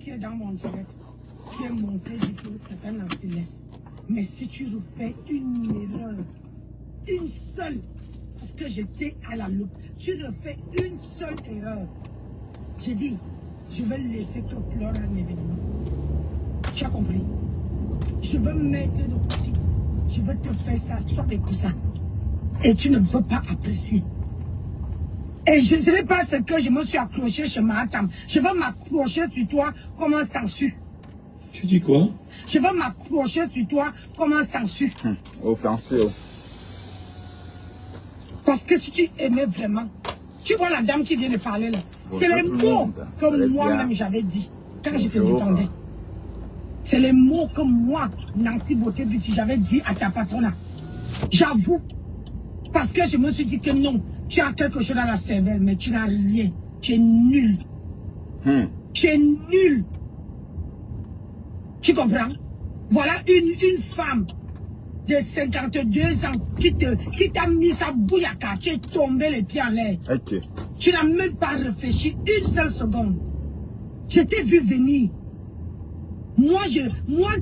Qui est dans mon direct, qui est montré du tout, c'est un anti-laisse. Mais si tu refais une erreur, une seule, parce que j'étais à la loupe, tu refais une seule erreur, j'ai dit, je vais laisser que Flore un événement. Tu as compris? Je veux mettre de côté, je veux te faire ça, toi des coussins. Et tu ne veux pas apprécier. Et je ne sais pas ce que je me suis accroché chez Mahatam. Je veux m'accrocher sur toi comme un sangsue. Tu dis quoi? Je veux m'accrocher sur toi comme un sangsue. Offensif. Parce que si tu aimais vraiment, tu vois la dame qui vient de parler là. C'est les mots que moi-même j'avais dit quand je te défendais. C'est les mots que moi, Nancy Beauté Beauty, j'avais dit à ta patronne. J'avoue. Parce que je me suis dit que non. Tu as quelque chose dans la cervelle, mais tu n'as rien. Tu es nul. Tu es nul. Tu comprends? Voilà une femme de 52 ans qui t'a mis sa bouillaka. Tu es tombé les pieds en l'air. Okay. Tu n'as même pas réfléchi une seule seconde. Je t'ai vu venir. Moi,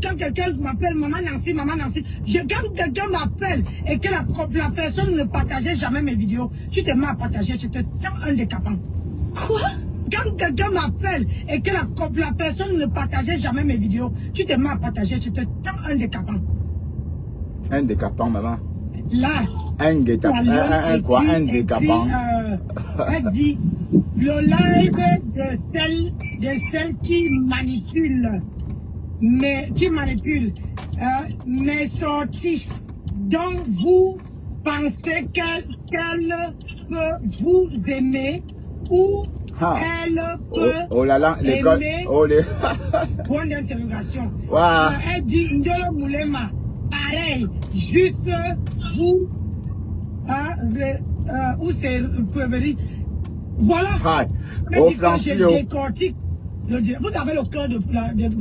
quand quelqu'un m'appelle Maman Nancy, quand quelqu'un m'appelle et que la personne ne partageait jamais mes vidéos, tu te mets à partager, je te tends un décapant. Quoi? Quand quelqu'un m'appelle et que la personne ne partageait jamais mes vidéos, tu te mets à partager, je te tends un décapant. Un décapant, maman. Là, un décapant. Un décapant. Elle dit, le live de celle qui manipule. Mais qui manipule mes sorties dont vous pensez qu'elle peut vous aimer ou elle peut aimer. Point d'interrogation. Wow. Elle dit Ndolo Moulema, pareil, juste vous où c'est Preveri. Voilà. Au Francio. Vous avez le cœur de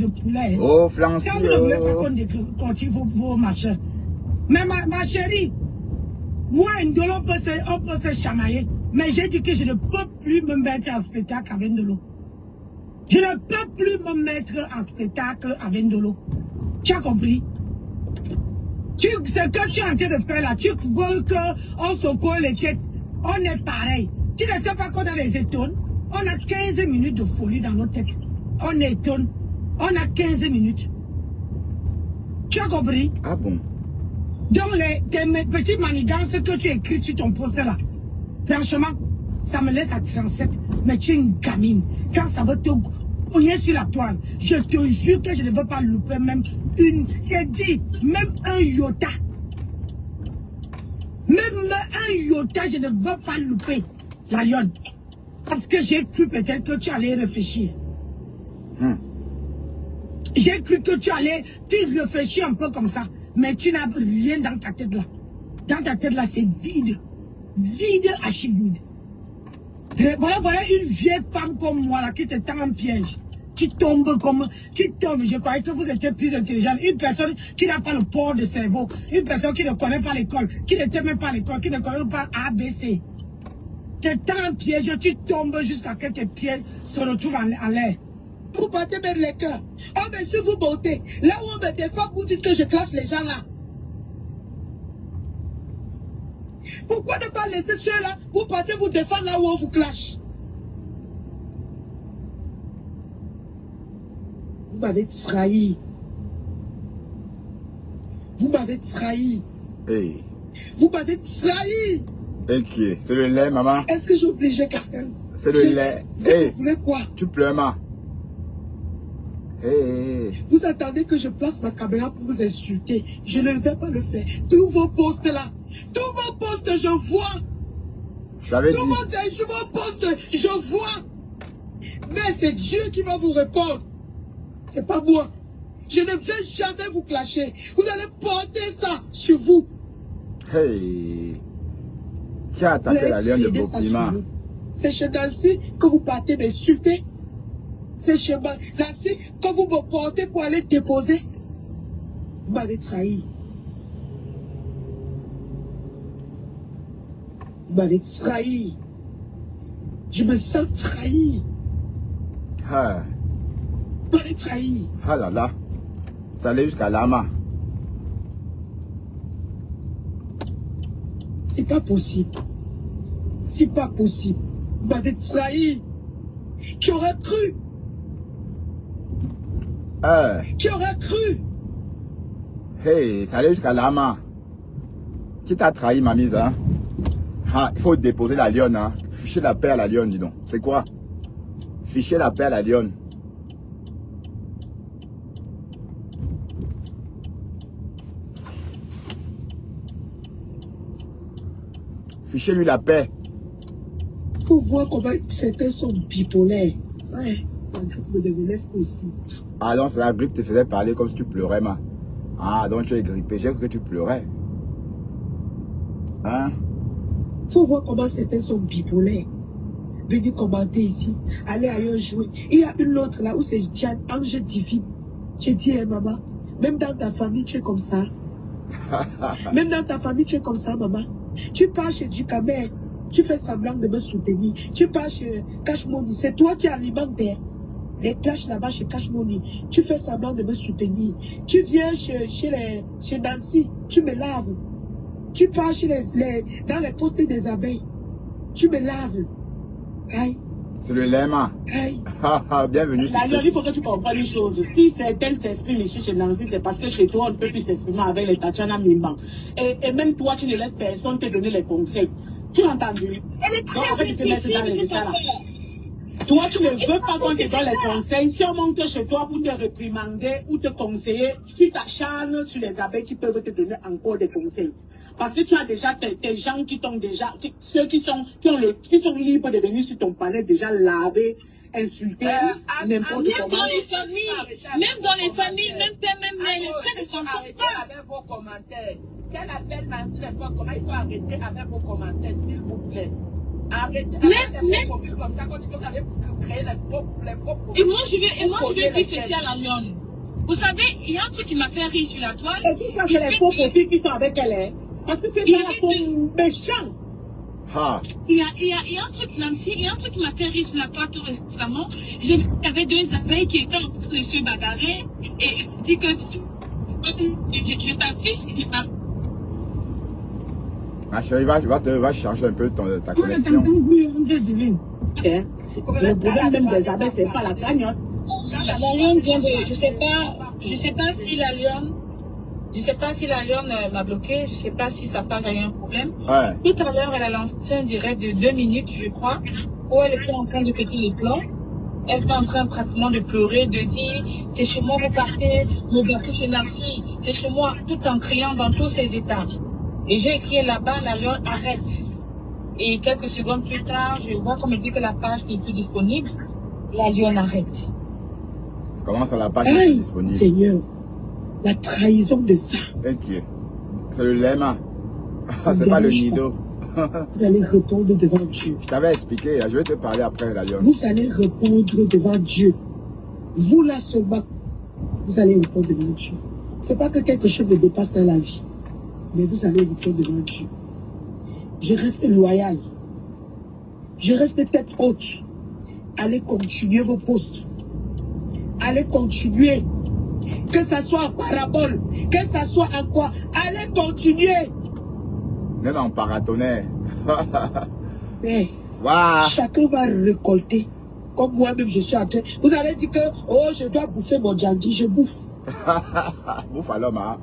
poulet. Oh, Francio. Quand vous ne voulez pas qu'on décortique vos machins. Mais ma chérie, moi, Ndolo, on peut se chamailler. Mais j'ai dit que je ne peux plus me mettre en spectacle avec Ndolo. Je ne peux plus me mettre en spectacle avec Ndolo. Tu as compris? Ce que tu es en train de faire là, tu veux qu'on se colle les têtes. On est pareil. Tu ne sais pas qu'on a les étonnes. On a 15 minutes de folie dans nos têtes. On étonne. On a 15 minutes. Tu as compris? Ah bon? Donc, tes petites manigances que tu écris sur ton poster là, franchement, ça me laisse à 37. Mais tu es une gamine. Quand ça va te cogner sur la toile, je te jure que je ne veux pas louper même une. J'ai dit, même un iota. Même un iota, je ne veux pas louper. La lionne. Parce que j'ai cru peut-être que tu allais réfléchir. J'ai cru que tu réfléchir un peu comme ça. Mais tu n'as rien dans ta tête là. Dans ta tête là, c'est vide. Vide, archi vide. Voilà une vieille femme comme moi là qui te tend un piège. Tu tombes, je croyais que vous étiez plus intelligent. Une personne qui n'a pas le port de cerveau. Une personne qui ne connaît pas l'école. Qui ne t'aime pas l'école. Qui ne connaît pas ABC. Tu tends un piège, tu tombes jusqu'à ce que tes pieds se retrouvent en l'air. Vous battez mettre les cœurs. Oh, mais si vous montez, là où on me défend, vous dites que je classe les gens là. Pourquoi ne pas laisser ceux-là, vous partez vous défendre là où on vous clash? Vous m'avez trahi. Vous m'avez trahi. Hey. Vous m'avez trahi. Ok, c'est le lait, maman. Est-ce que j'ai obligé quelqu'un? C'est le lait. Hey. Vous voulez quoi? Tu pleures, maman. Hey. Vous attendez que je place ma caméra pour vous insulter. Je ne vais pas le faire. Tous vos posts là, tous vos posts, je vois. Tous vos posts, je vois. Mais c'est Dieu qui va vous répondre. C'est pas moi. Je ne vais jamais vous clasher. Vous allez porter ça sur vous. Hey. Qui a attaqué la lionne de Beaucliment? C'est chez Nancy que vous partez m'insulter. C'est chez Nancy que vous me portez pour aller déposer. Vous m'avez trahi. Vous m'avez trahi. Je me sens trahi. Ah. Vous m'avez trahi. Ah là là. Ça allait jusqu'à Lama. C'est pas possible. C'est pas possible. Vous m'avez trahi. Qui aurait cru? Qui aurait cru? Hey, ça allait jusqu'à Lama. Qui t'a trahi, ma mise, hein? Ah, il faut déposer la lionne, hein? Ficher la paix à la lionne, dis donc. C'est quoi? Ficher la paix à la lionne. Fichez-lui la paix. Faut voir comment certains sont bipolaires. Ouais, vous devenez aussi. Ah donc, la grippe te faisait parler comme si tu pleurais, ma. Ah, donc tu es grippé. J'ai cru que tu pleurais. Hein? Faut voir comment certains sont bipolaires. Venez commenter ici. Allez ailleurs jouer. Il y a une autre là où c'est Diane, ange divine. J'ai dit, hey, maman, même dans ta famille, tu es comme ça. Même dans ta famille, tu es comme ça, maman. Tu pars chez Ducamère, tu fais semblant de me soutenir. Tu pars chez Cash Money, c'est toi qui alimentes les clashs là-bas chez Cash Money. Tu fais semblant de me soutenir. Tu viens chez Nancy, tu me laves. Tu pars dans les postes des abeilles. Tu me laves. Aïe. C'est le lema. Aïe. Bienvenue. Il faut que tu comprennes une chose. Si certaines s'expriment ici chez Nancy, c'est parce que chez toi, on ne peut plus s'exprimer avec les Tatiana Mimban. Et même toi, tu ne laisses personne te donner les conseils. Tu as entendu? Elle est très difficile, cette affaire. Toi, tu ne veux pas qu'on te donne les conseils. Si on monte chez toi pour te réprimander ou te conseiller, tu t'acharnes sur les abeilles qui peuvent te donner encore des conseils. Parce que tu as déjà tes gens qui t'ont déjà, ceux qui sont libres de venir sur ton panel déjà laver, insulter, n'importe comment. Même dans les familles, même père, même mère, les frères ne s'entendent pas. Avec vos commentaires. Quel appel Nancy l'époque, comment il faut arrêter avec vos commentaires, s'il vous plaît. Arrêtez avec vos comme ça, quand vous avez créé les faux Et moi, je veux dire ceci à la lionne. Vous savez, il y a un truc qui m'a fait rire sur la toile. Et tout ça, c'est les faux profils qui sont avec elle. Parce que c'est là sont méchants. Ah. Il y a un truc, Nancy, il y a un truc qui m'a fait rire sur la toile tout récemment. J'ai vu qu'il y avait deux abeilles qui étaient en train de se bagarrer et dit que je t'affiche. Ma chérie, va changer un peu ta connexion. Le problème même des abeilles, c'est pas la cagnotte. La lionne vient de, je sais pas si la lionne m'a bloqué, je sais pas si sa page a eu un problème. Ouais. Tout à l'heure, elle a lancé un direct de 2 minutes, je crois, où elle était en train de péter les plombs. Elle était en train pratiquement de pleurer, de dire, c'est chez moi, vous partez, me battez chez Nancy, c'est chez moi, tout en criant dans tous ses états. Et j'ai écrit là-bas, la lionne arrête. Et quelques secondes plus tard, je vois qu'on me dit que la page n'est plus disponible. La lionne arrête. Comment ça, la page est Aïe, disponible? Seigneur, la trahison de ça. Ok. C'est le lema. C'est pas le nido. Vous allez répondre devant Dieu. Je t'avais expliqué, je vais te parler après la lionne. Vous allez répondre devant Dieu. Vous là seulement, vous allez répondre devant Dieu. C'est pas que quelque chose me dépasse dans la vie, mais vous allez répondre devant Dieu. Je reste loyal. Je reste tête haute. Allez continuer vos postes. Allez continuer. Que ça soit en parabole, que ça soit en quoi. Allez continuer. Même en paratonnerre. Mais Waouh. chacun va récolter. Comme moi-même, je suis en train. Vous allez dire que, oh, je dois bouffer mon djangui. Je bouffe. Bouffe à l'homme, hein.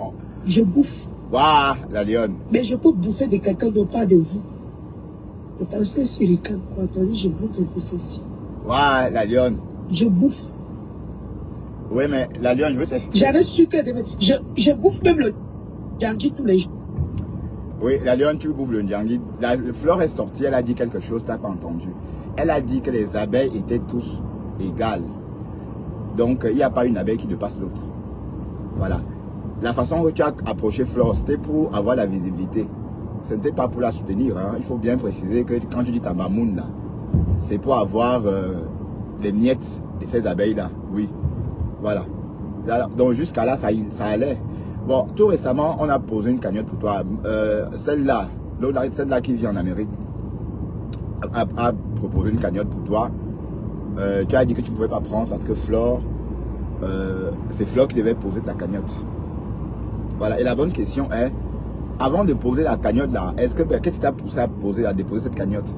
Je bouffe. Waouh, la lionne. Mais je peux bouffer de quelqu'un, non pas de vous. Attention, Sirican, quoi. Attendez, je bouffe un peu ceci. Waouh, la lionne. Je bouffe. Oui, mais la lionne, je veux t'expliquer. J'avais su que je bouffe même le djangui tous les jours. Oui, la lionne, tu bouffes le ndjangui. La fleur est sortie, elle a dit quelque chose, tu n'as pas entendu. Elle a dit que les abeilles étaient tous égales. Donc, il n'y a pas une abeille qui dépasse l'autre. Voilà. La façon que tu as approché Flore, c'était pour avoir la visibilité. ce n'était pas pour la soutenir. Hein. Il faut bien préciser que quand tu dis ta mamoune, là, c'est pour avoir les miettes de ces abeilles-là. Oui, voilà. Donc jusqu'à là, ça allait. Bon, tout récemment, on a posé une cagnotte pour toi. Celle-là qui vit en Amérique, a proposé une cagnotte pour toi. Tu as dit que tu ne pouvais pas prendre parce que Flore, c'est Flore qui devait poser ta cagnotte. Voilà, et la bonne question est, avant de poser la cagnotte là, qu'est-ce qui t'a poussé à déposer cette cagnotte?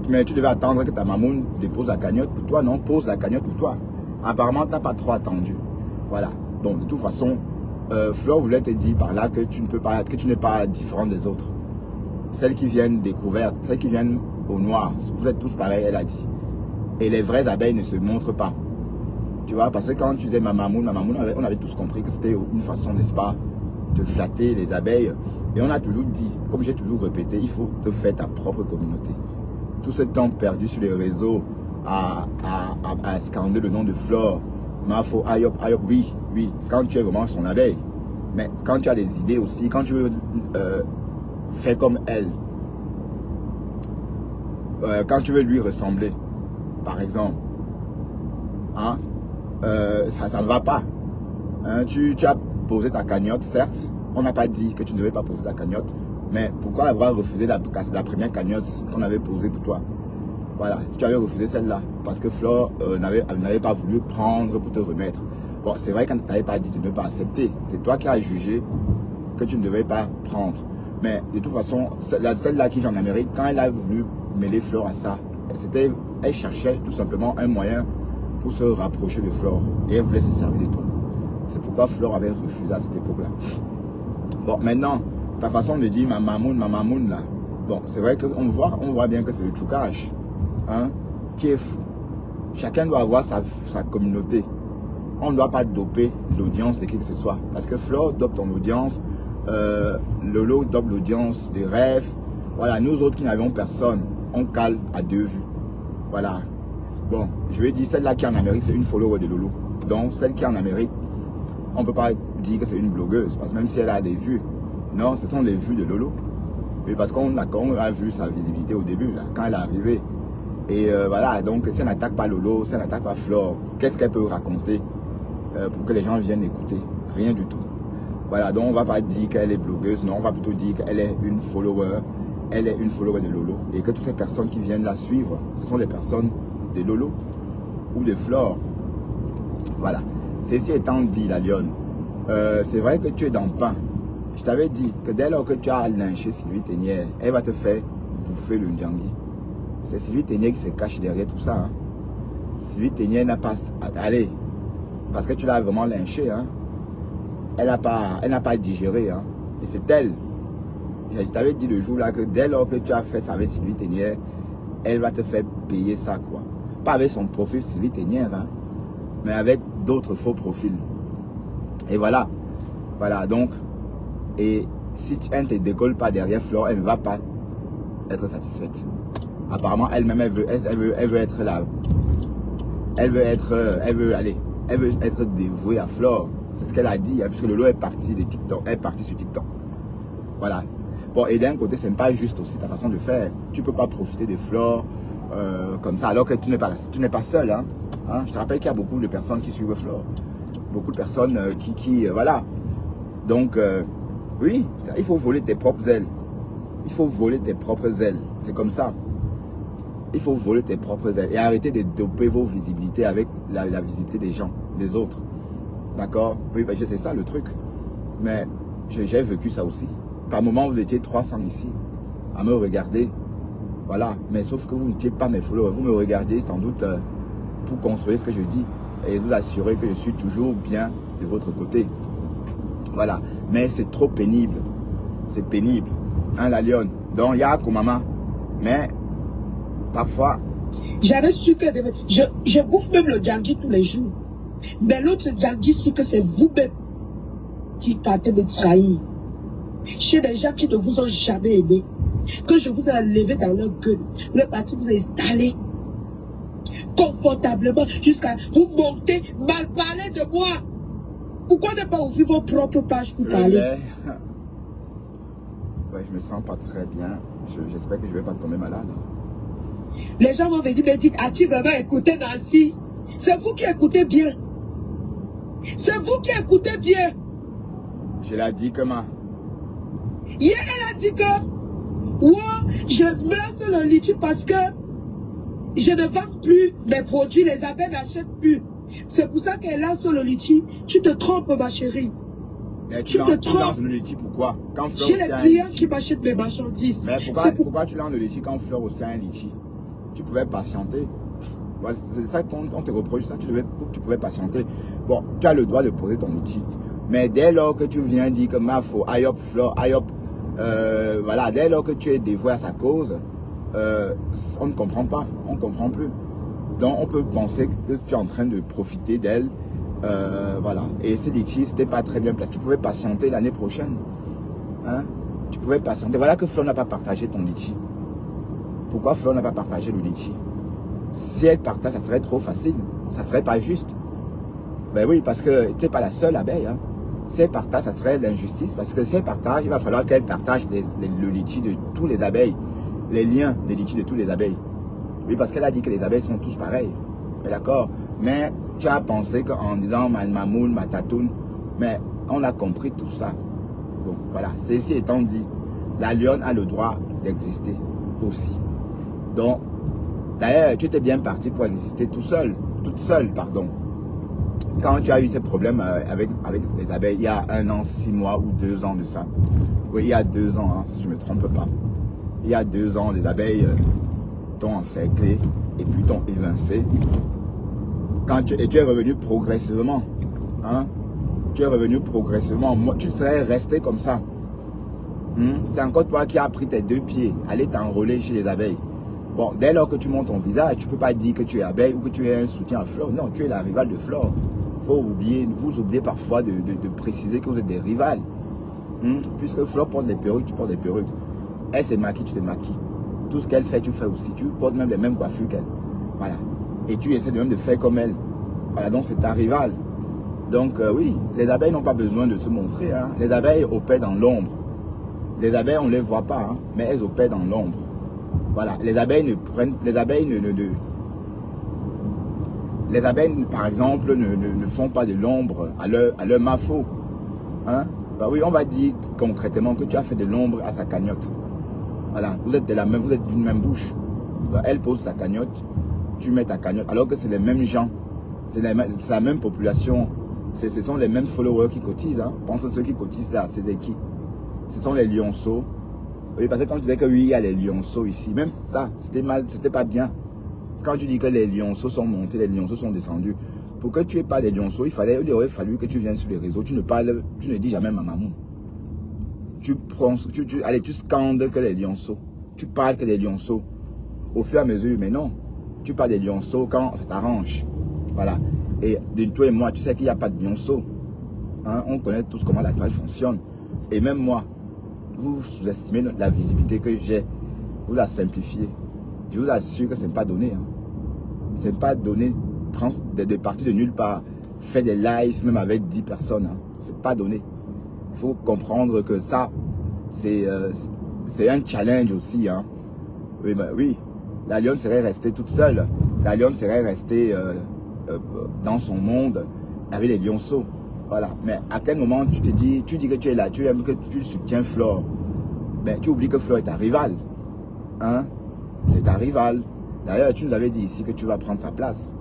Mais tu devais attendre que ta maman dépose la cagnotte pour toi, non? Pose la cagnotte pour toi. Apparemment, tu n'as pas trop attendu. Voilà. Donc, de toute façon, Flore voulait te dire par là que tu n'es pas différent des autres. Celles qui viennent découvertes, celles qui viennent au noir, vous êtes tous pareils, elle a dit. Et les vraies abeilles ne se montrent pas. Tu vois, parce que quand tu disais ma mamoune, on avait tous compris que c'était une façon, n'est-ce pas, de flatter les abeilles. Et on a toujours dit, comme j'ai toujours répété, il faut te faire ta propre communauté. Tout ce temps perdu sur les réseaux à scander le nom de Flore, Mafo, Ayop, oui, quand tu es vraiment son abeille. Mais quand tu as des idées aussi, quand tu veux faire comme elle, quand tu veux lui ressembler, par exemple, hein, ça ne va pas. Hein, tu as posé ta cagnotte, certes, on n'a pas dit que tu ne devais pas poser ta cagnotte, mais pourquoi avoir refusé la première cagnotte qu'on avait posée pour toi? Voilà, si tu avais refusé celle-là, parce que Flore n'avait pas voulu prendre pour te remettre. Bon, c'est vrai qu'elle ne t'avait pas dit de ne pas accepter. C'est toi qui as jugé que tu ne devais pas prendre. Mais de toute façon, celle-là qui vit en Amérique, quand elle a voulu mêler Flore à ça, elle cherchait tout simplement un moyen pour se rapprocher de Flore. Et elle voulait se servir de toi. C'est pourquoi Flore avait refusé à cette époque-là. Bon, maintenant, ta façon de dire ma mamoune là. Bon, c'est vrai qu'on voit bien que c'est le trucage, hein, qui est fou. Chacun doit avoir sa communauté. On ne doit pas doper l'audience de qui que ce soit. Parce que Flore dope ton audience, Lolo dope l'audience des rêves. Voilà, nous autres qui n'avions personne, on cale à 2 vues. Voilà. Bon, je vais dire, celle-là qui est en Amérique, c'est une follower de Lolo. Donc, celle qui est en Amérique, on ne peut pas dire que c'est une blogueuse, parce que même si elle a des vues, non, ce sont les vues de Lolo. Et parce qu'on a vu sa visibilité au début, là, quand elle est arrivée. Et voilà, donc si elle n'attaque pas Lolo, si elle n'attaque pas Flore, qu'est-ce qu'elle peut raconter pour que les gens viennent écouter? Rien du tout. Voilà, donc on ne va pas dire qu'elle est blogueuse, non, on va plutôt dire qu'elle est une follower. Elle est une follower de Lolo. Et que toutes ces personnes qui viennent la suivre, ce sont les personnes de Lolo ou de Flore. Voilà. Ceci étant dit, la lionne, c'est vrai que tu es dans le pain. Je t'avais dit que dès lors que tu as lynché Sylvie Thénière, elle va te faire bouffer le Ndiangui. C'est Sylvie Thénière qui se cache derrière tout ça. Hein. Sylvie Thénière n'a pas... Allez, parce que tu l'as vraiment lynché. Hein. Elle n'a pas digéré. Hein. Et c'est elle. Je t'avais dit le jour là que dès lors que tu as fait ça avec Sylvie Thénière, elle va te faire payer ça, quoi. Pas avec son profil Sylvie Thénière, hein, mais avec d'autres faux profils. Et voilà. Voilà, donc, et si elle ne te décolle pas derrière Flore, elle ne va pas être satisfaite. Apparemment, elle-même, elle veut être là. Elle veut être dévouée à Flore. C'est ce qu'elle a dit, hein, puisque Lolo est parti de TikTok, elle est partie sur TikTok. Voilà. Bon, et d'un côté, ce n'est pas juste aussi ta façon de faire. Tu ne peux pas profiter des Flore comme ça, alors que tu n'es pas seul. Hein. Hein? Je te rappelle qu'il y a beaucoup de personnes qui suivent Flore. Beaucoup de personnes voilà. Donc, oui, il faut voler tes propres ailes. Il faut voler tes propres ailes. C'est comme ça. Il faut voler tes propres ailes. Et arrêter de doper vos visibilités avec la visibilité des gens, des autres. D'accord? Oui, ben, c'est ça le truc. Mais j'ai vécu ça aussi. Par moment, vous étiez 300 ici, à me regarder. Voilà. Mais sauf que vous n'étiez pas mes followers. Vous me regardez sans doute pour contrôler ce que je dis. Et vous assurer que je suis toujours bien de votre côté. Voilà. Mais c'est trop pénible. C'est pénible. Hein, la lionne. Donc, il y a Komama. Mais, parfois... J'avais su que... Je bouffe même le Djangui tous les jours. Mais l'autre Djangui, c'est que c'est vous-même qui partez me trahir. Chez des gens qui ne vous ont jamais aimé. Que je vous ai levé dans leur gueule. Le parti vous a installé confortablement jusqu'à vous monter, mal parler de moi. Pourquoi ne pas ouvrir vos propres pages pour parler? Ouais, je me sens pas très bien. J'espère que je vais pas tomber malade. Les gens vont venir me dire, as-tu vraiment écouté Nancy? C'est vous qui écoutez bien. C'est vous qui écoutez bien. Je l'ai dit comment? Hier, elle a dit que, ouais, je meurs sur le litchi parce que je ne vends plus mes produits, les abeilles n'achètent plus. C'est pour ça qu'elle lance sur le litchi. Tu te trompes, ma chérie. Mais Tu te trompes. lances le litchi, pourquoi? Quand Fleur J'ai aussi les a un clients litchi. qui m'achètent mes marchandises. Mais pourquoi tu lances le litchi quand Fleur aussi a un litchi? Tu pouvais patienter. Voilà, c'est ça qu'on te reproche, ça, tu pouvais patienter. Bon, tu as le droit de poser ton litchi. Mais dès lors que tu viens dire que ma faut, aïe hop, Fleur, aïe hop, voilà, dès lors que tu es dévoué à sa cause, on ne comprend pas, on ne comprend plus. Donc on peut penser que tu es en train de profiter d'elle, voilà. Et ce litchi, c'était pas très bien placé. Tu pouvais patienter l'année prochaine, hein? Tu pouvais patienter. Voilà que Fleur n'a pas partagé ton litchi. Pourquoi Fleur n'a pas partagé le litchi? Si elle partage, ça serait trop facile, ça serait pas juste. Ben oui, parce que tu n'es pas la seule abeille, hein. Si elle partage, ça serait l'injustice, parce que si elle partage, il va falloir qu'elle partage le litchi de tous les abeilles, les liens des litchis de tous les abeilles. Oui, parce qu'elle a dit que les abeilles sont tous pareils. D'accord. Mais tu as pensé qu'en disant ma mamoun, ma tatoune, mais on a compris tout ça. Bon, voilà. Ceci étant dit, la lionne a le droit d'exister aussi. Donc, d'ailleurs, tu étais bien parti pour exister tout seul, toute seule, pardon. Quand tu as eu ces problèmes avec les abeilles, il y a 1 an, 6 mois ou 2 ans de ça. Oui, il y a 2 ans, hein, si je ne me trompe pas. Il y a 2 ans, les abeilles t'ont encerclé et puis t'ont évincé. Et tu es revenu progressivement. Hein? Tu es revenu progressivement. Moi, tu serais resté comme ça. C'est encore toi qui as pris tes 2 pieds, aller t'enrôler chez les abeilles. Bon, dès lors que tu montes ton visage, tu ne peux pas dire que tu es abeille ou que tu es un soutien à Fleur. Non, tu es la rivale de Fleur. Faut oublier, vous oubliez parfois de préciser que vous êtes des rivales. Puisque Fleur porte des perruques, tu portes des perruques. Elle se maquille, tu te maquilles. Tout ce qu'elle fait, tu fais aussi. Tu portes même les mêmes coiffures qu'elle. Voilà. Et tu essaies de même de faire comme elle. Voilà, donc c'est ta rivale. Donc oui, les abeilles n'ont pas besoin de se montrer. Hein. Les abeilles opèrent dans l'ombre. Les abeilles, on ne les voit pas, hein, mais elles opèrent dans l'ombre. Voilà, les abeilles par exemple, ne font pas de l'ombre à leur mafo. Hein? Bah oui, on va dire concrètement que tu as fait de l'ombre à sa cagnotte. Voilà, vous êtes d'une même bouche. Bah, elle pose sa cagnotte, tu mets ta cagnotte, alors que c'est les mêmes gens, c'est la même population, ce sont les mêmes followers qui cotisent. Hein? Pense à ceux qui cotisent là, c'est qui? Ce sont les lionceaux. Oui, parce que quand tu disais que oui, il y a les lionceaux ici, même ça, c'était pas bien. Quand tu dis que les lionceaux sont montés, les lionceaux sont descendus, pour que tu aies pas les lionceaux, il aurait fallu que tu viennes sur les réseaux, tu ne dis jamais ma maman. Allez, tu scandes que les lionceaux, tu parles que des lionceaux, au fur et à mesure, mais non, tu parles des lionceaux quand ça t'arrange. Voilà. Et de toi et moi, tu sais qu'il n'y a pas de lionceaux. Hein? On connaît tous comment la toile fonctionne. Et même moi, vous sous-estimez la visibilité que j'ai, vous la simplifiez. Je vous assure que ce n'est pas donné. Hein. Ce n'est pas donné, prendre des parties de nulle part, faire des lives même avec 10 personnes. Hein. Ce n'est pas donné. Il faut comprendre que ça, c'est un challenge aussi. Hein. Oui, ben, oui, la lionne serait restée toute seule. La lionne serait restée dans son monde avec les lionceaux. Voilà. Mais à quel moment tu dis que tu es là, tu aimes que tu soutiens Flore. Ben, tu oublies que Flore est ta rivale. Hein? C'est ta rivale. D'ailleurs, tu nous avais dit ici que tu vas prendre sa place.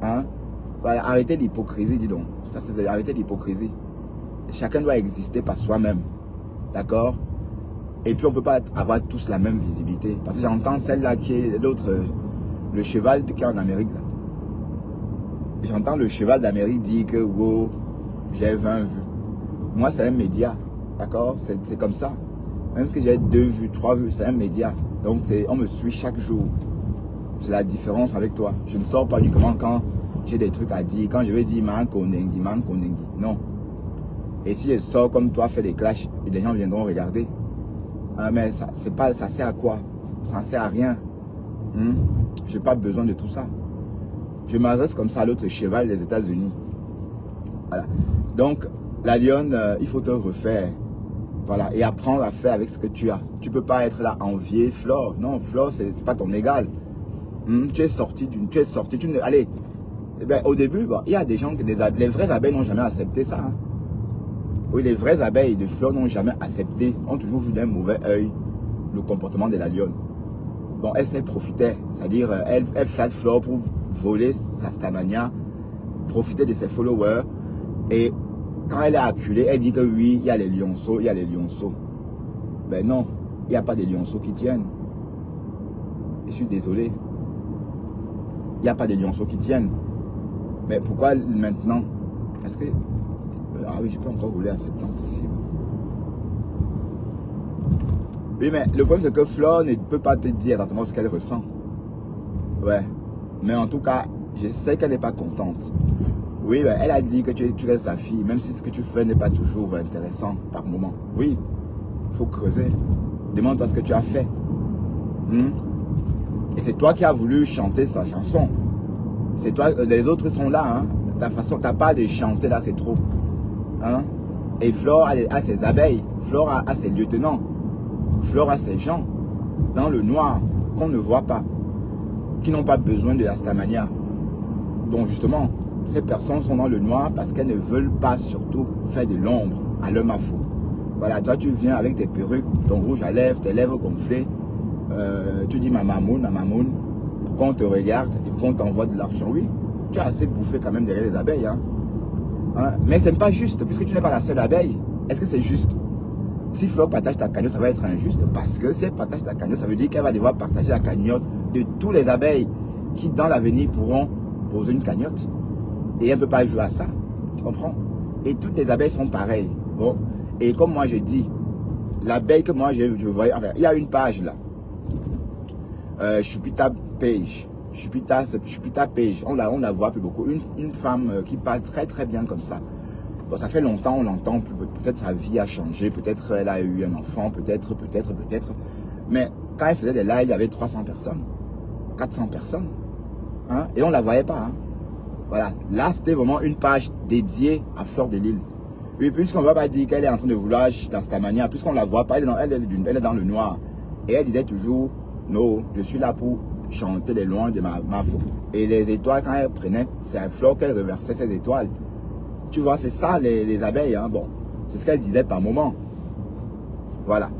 Hein? Voilà, arrêtez l'hypocrisie, dis donc. Ça, c'est arrêtez l'hypocrisie. Chacun doit exister par soi-même. D'accord? Et puis, on ne peut pas avoir tous la même visibilité. Parce que j'entends celle-là qui est l'autre, le cheval qui est en Amérique. J'entends le cheval d'Amérique dire que wow, j'ai 20 vues. Moi, c'est un média. D'accord? C'est comme ça. Même que j'ai 2 vues, 3 vues, c'est un média. Donc, on me suit chaque jour. C'est la différence avec toi. Je ne sors pas uniquement quand j'ai des trucs à dire. Quand je vais dire, man konengi. Non. Et si je sors comme toi, fais des clashs, les gens viendront regarder. Ah, mais ça sert à quoi? Ça ne sert à rien. Je n'ai pas besoin de tout ça. Je m'adresse comme ça à l'autre cheval des États-Unis. Voilà. Donc, la lionne, il faut te refaire. Voilà, et apprendre à faire avec ce que tu as. Tu peux pas être là envier Flore. Non, Flore, c'est pas ton égal. Tu es sorti allez, eh ben, au début, bon, il y a des gens, les vraies abeilles n'ont jamais accepté ça. Hein. Oui, les vraies abeilles de Flore n'ont jamais accepté, ont toujours vu d'un mauvais œil le comportement de la lionne. Bon, elle s'est profitée, c'est-à-dire, elle flatte Flore pour voler sa stamania, profiter de ses followers, et quand elle est acculée, elle dit que oui, il y a les lionceaux, il y a les lionceaux. Ben non, il n'y a pas de lionceaux qui tiennent. Je suis désolé. Il n'y a pas de lionceaux qui tiennent. Mais pourquoi maintenant? Est-ce que... Ah oui, je peux encore rouler à 70 ici. Oui, mais le problème c'est que Flore ne peut pas te dire exactement ce qu'elle ressent. Ouais. Mais en tout cas, je sais qu'elle n'est pas contente. Oui, ben, elle a dit que tu restes sa fille, même si ce que tu fais n'est pas toujours intéressant par moment. Oui, il faut creuser. Demande-toi ce que tu as fait. Et c'est toi qui as voulu chanter sa chanson. C'est toi, les autres sont là. Hein. Ta façon, t'as pas de chanter là, c'est trop. Hein? Et Flore a ses abeilles. Flore a ses lieutenants. Flore a ses gens dans le noir qu'on ne voit pas, qui n'ont pas besoin de la stamania. Donc justement, ces personnes sont dans le noir parce qu'elles ne veulent pas surtout faire de l'ombre à l'homme afro. Voilà, toi tu viens avec tes perruques, ton rouge à lèvres, tes lèvres gonflées, tu dis ma mamoun, pour qu'on te regarde et qu'on t'envoie de l'argent. Oui, tu as assez bouffé quand même derrière les abeilles. Hein. Mais c'est pas juste, puisque tu n'es pas la seule abeille. Est-ce que c'est juste? Si Flore partage ta cagnotte, ça va être injuste, parce que si elle partage ta cagnotte, ça veut dire qu'elle va devoir partager la cagnotte de tous les abeilles qui dans l'avenir pourront poser une cagnotte. Et elle ne peut pas jouer à ça, tu comprends? Et toutes les abeilles sont pareilles. Bon, et comme moi je dis, l'abeille que moi je voyais, enfin, il y a une page là, Chupita Page, on la voit plus beaucoup, une femme qui parle très très bien comme ça. Bon, ça fait longtemps, on l'entend, peut-être sa vie a changé, peut-être elle a eu un enfant, peut-être. Mais quand elle faisait des lives, il y avait 300 personnes, 400 personnes, hein, et on ne la voyait pas. Hein. Voilà, là c'était vraiment une page dédiée à Fleur de Lille. Oui, puisqu'on ne va pas dire qu'elle est en train de vouloir la stamania, puisqu'on ne la voit pas, elle est dans le noir. Et elle disait toujours, non, je suis là pour chanter les louanges de ma faute. Et les étoiles, quand elle prenait, c'est à Fleur qu'elle reversait ses étoiles. Tu vois, c'est ça les abeilles, hein. Bon, c'est ce qu'elle disait par moment. Voilà.